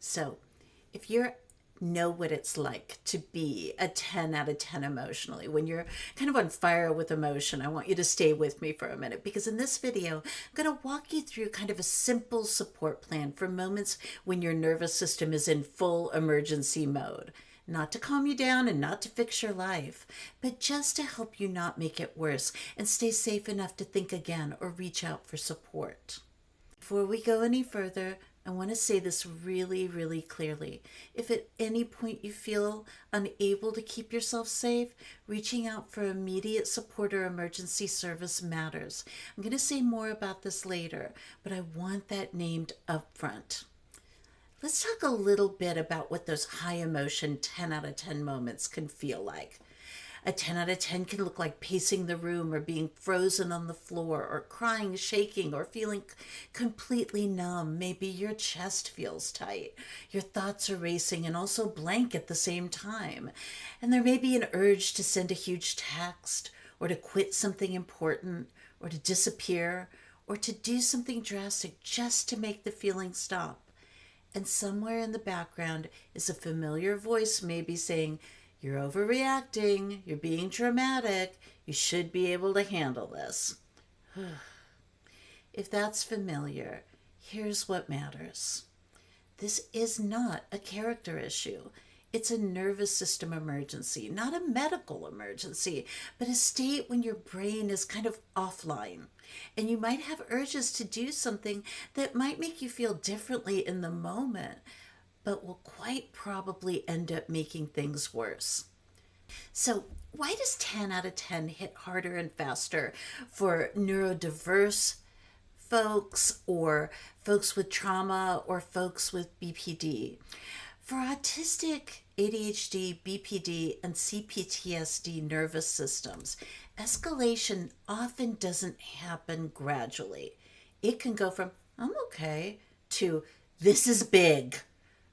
So, if you know what it's like to be a 10 out of 10 emotionally, when you're kind of on fire with emotion, I want you to stay with me for a minute because in this video, I'm going to walk you through kind of a simple support plan for moments when your nervous system is in full emergency mode. Not to calm you down and not to fix your life, but just to help you not make it worse and stay safe enough to think again or reach out for support. Before we go any further, I want to say this really, really clearly. If at any point you feel unable to keep yourself safe, reaching out for immediate support or emergency service matters. I'm going to say more about this later, but I want that named up front. Let's talk a little bit about what those high emotion 10 out of 10 moments can feel like. A 10 out of 10 can look like pacing the room or being frozen on the floor or crying, shaking, or feeling completely numb. Maybe your chest feels tight. Your thoughts are racing and also blank at the same time. And there may be an urge to send a huge text or to quit something important or to disappear or to do something drastic just to make the feeling stop. And somewhere in the background is a familiar voice maybe saying, "You're overreacting, you're being dramatic, you should be able to handle this." If that's familiar, here's what matters. This is not a character issue. It's a nervous system emergency, not a medical emergency, but a state when your brain is kind of offline. And you might have urges to do something that might make you feel differently in the moment, but will quite probably end up making things worse. So, why does 10 out of 10 hit harder and faster for neurodiverse folks or folks with trauma or folks with BPD? For autistic, ADHD, BPD, and C-PTSD nervous systems, escalation often doesn't happen gradually. It can go from, "I'm okay," to, "This is big,"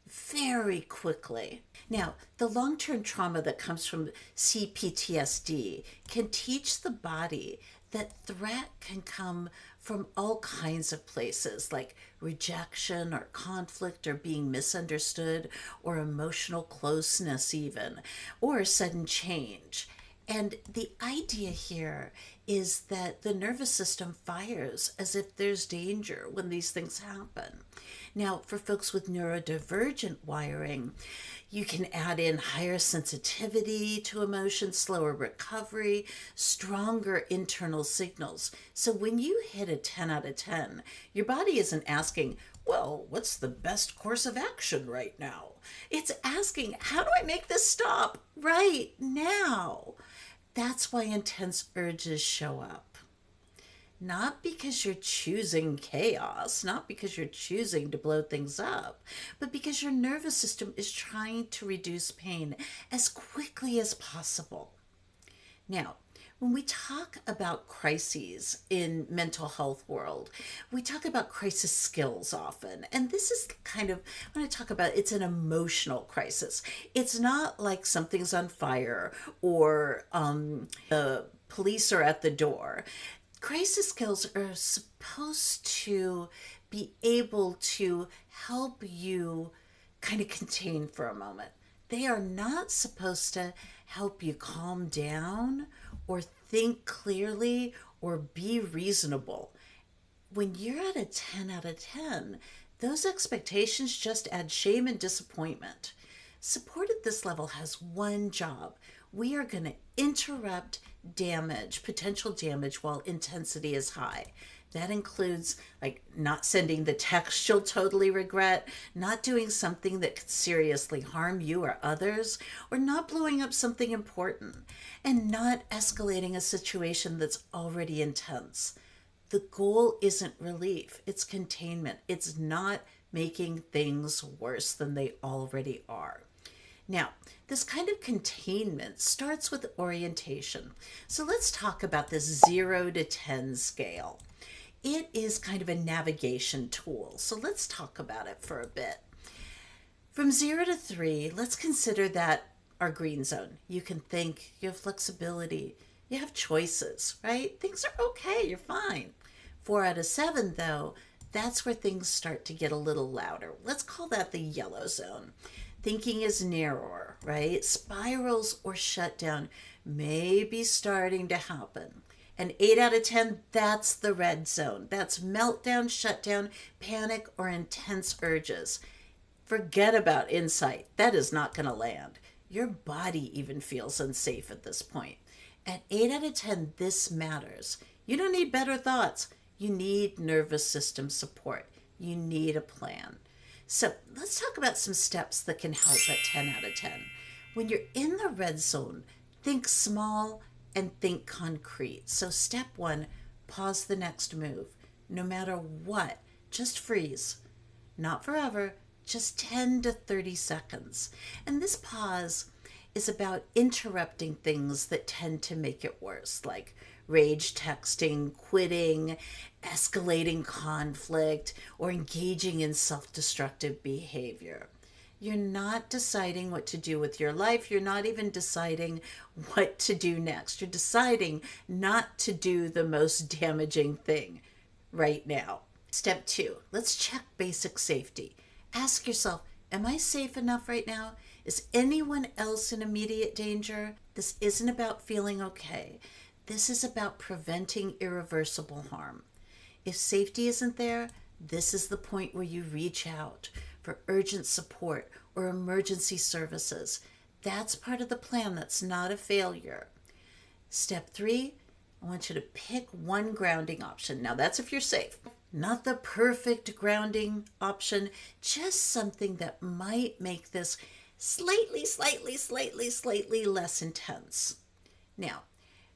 very quickly. Now, the long term trauma that comes from CPTSD can teach the body that threat can come from all kinds of places, like rejection or conflict or being misunderstood or emotional closeness, even, or sudden change. And the idea here is that the nervous system fires as if there's danger when these things happen. Now, for folks with neurodivergent wiring, you can add in higher sensitivity to emotions, slower recovery, stronger internal signals. So when you hit a 10 out of 10, your body isn't asking, "Well, what's the best course of action right now?" It's asking, "How do I make this stop right now?" That's why intense urges show up. Not because you're choosing chaos, not because you're choosing to blow things up, but because your nervous system is trying to reduce pain as quickly as possible. Now, when we talk about crises in mental health world, we talk about crisis skills often. And this is kind of, when I talk about it's an emotional crisis. It's not like something's on fire or the police are at the door. Crisis skills are supposed to be able to help you kind of contain for a moment. They are not supposed to help you calm down or think clearly or be reasonable. When you're at a 10 out of 10, those expectations just add shame and disappointment. Support at this level has one job. We are going to interrupt damage, potential damage, while intensity is high. That includes like not sending the text you'll totally regret, not doing something that could seriously harm you or others, or not blowing up something important, and not escalating a situation that's already intense. The goal isn't relief, it's containment. It's not making things worse than they already are. Now, this kind of containment starts with orientation. So let's talk about this 0 to 10 scale. It is kind of a navigation tool. So let's talk about it for a bit. From 0 to 3, let's consider that our green zone. You can think, you have flexibility, you have choices, right? Things are okay, you're fine. 4 out of 7, though, that's where things start to get a little louder. Let's call that the yellow zone. Thinking is narrower, right? Spirals or shutdown may be starting to happen. And 8 out of 10, that's the red zone. That's meltdown, shutdown, panic, or intense urges. Forget about insight. That is not going to land. Your body even feels unsafe at this point. At 8 out of 10, this matters. You don't need better thoughts. You need nervous system support. You need a plan. So let's talk about some steps that can help at 10 out of 10. When you're in the red zone, think small and think concrete. So step 1, pause the next move. No matter what, just freeze. Not forever, just 10 to 30 seconds. And this pause is about interrupting things that tend to make it worse, like rage texting, quitting, escalating conflict, or engaging in self-destructive behavior. You're not deciding what to do with your life. You're not even deciding what to do next. You're deciding not to do the most damaging thing right now. Step 2, let's check basic safety. Ask yourself, am I safe enough right now? Is anyone else in immediate danger? This isn't about feeling okay. This is about preventing irreversible harm. If safety isn't there, this is the point where you reach out for urgent support or emergency services. That's part of the plan. That's not a failure. Step 3, I want you to pick one grounding option. Now that's if you're safe. Not the perfect grounding option, just something that might make this slightly less intense. Now,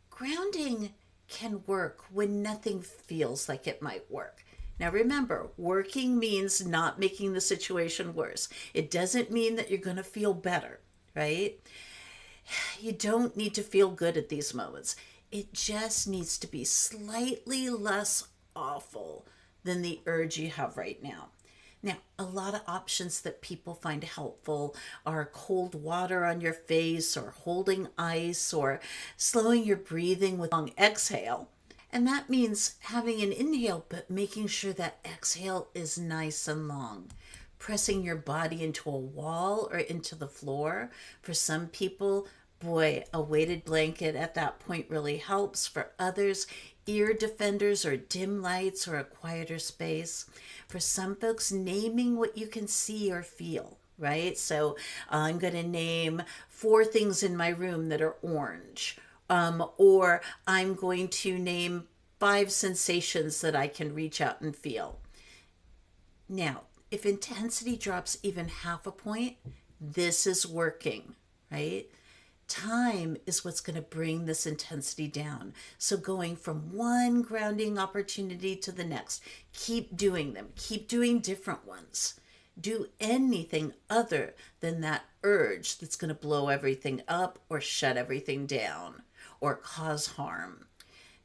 grounding can work when nothing feels like it might work. Now remember, working means not making the situation worse. It doesn't mean that you're going to feel better, right? You don't need to feel good at these moments. It just needs to be slightly less awful than the urge you have right now. Now, a lot of options that people find helpful are cold water on your face, or holding ice, or slowing your breathing with a long exhale. And that means having an inhale, but making sure that exhale is nice and long. Pressing your body into a wall or into the floor. For some people, boy, a weighted blanket at that point really helps. For others, ear defenders or dim lights or a quieter space. For some folks, naming what you can see or feel, right? So I'm going to name 4 things in my room that are orange. Or I'm going to name 5 sensations that I can reach out and feel. Now, if intensity drops even half a point, this is working, right? Time is what's going to bring this intensity down. So going from one grounding opportunity to the next, keep doing them. Keep doing different ones. Do anything other than that urge that's going to blow everything up or shut everything down or cause harm.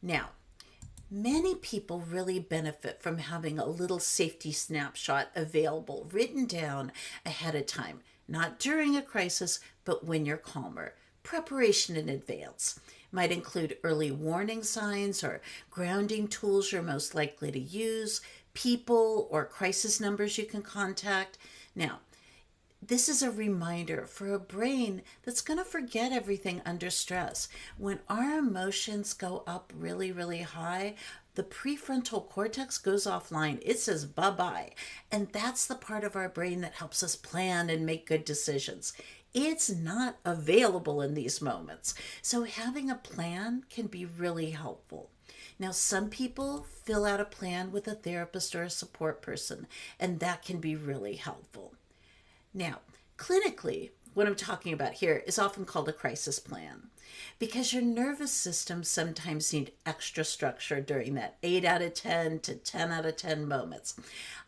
Now, many people really benefit from having a little safety snapshot available, written down ahead of time, not during a crisis, but when you're calmer. Preparation in advance might include early warning signs or grounding tools you're most likely to use, people or crisis numbers you can contact. Now, this is a reminder for a brain that's going to forget everything under stress. When our emotions go up really high, the prefrontal cortex goes offline. It says bye-bye. And that's the part of our brain that helps us plan and make good decisions. It's not available in these moments. So having a plan can be really helpful. Now, some people fill out a plan with a therapist or a support person, and that can be really helpful. Now, clinically, what I'm talking about here is often called a crisis plan, because your nervous system sometimes needs extra structure during that 8 out of 10 to 10 out of 10 moments.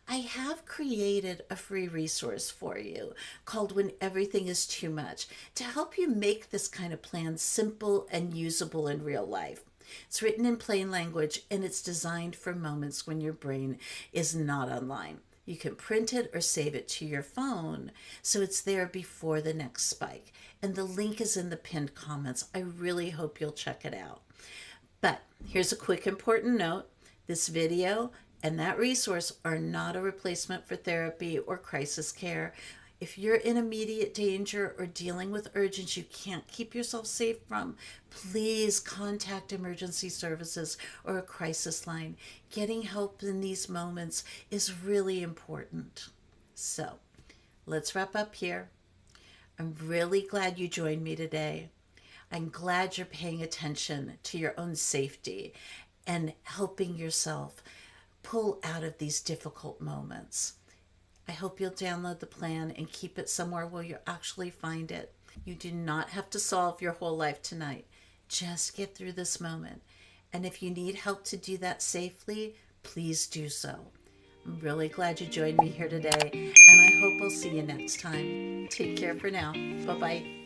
I have created a free resource for you called When Everything is Too Much to help you make this kind of plan simple and usable in real life. It's written in plain language, and it's designed for moments when your brain is not online. You can print it or save it to your phone so it's there before the next spike. And the link is in the pinned comments. I really hope you'll check it out. But here's a quick important note. This video and that resource are not a replacement for therapy or crisis care. If you're in immediate danger or dealing with urgent you can't keep yourself safe from, please contact emergency services or a crisis line. Getting help in these moments is really important. So, let's wrap up here. I'm really glad you joined me today. I'm glad you're paying attention to your own safety and helping yourself pull out of these difficult moments. I hope you'll download the plan and keep it somewhere where you'll actually find it. You do not have to solve your whole life tonight. Just get through this moment. And if you need help to do that safely, please do so. I'm really glad you joined me here today, and I hope I'll see you next time. Take care for now. Bye-bye.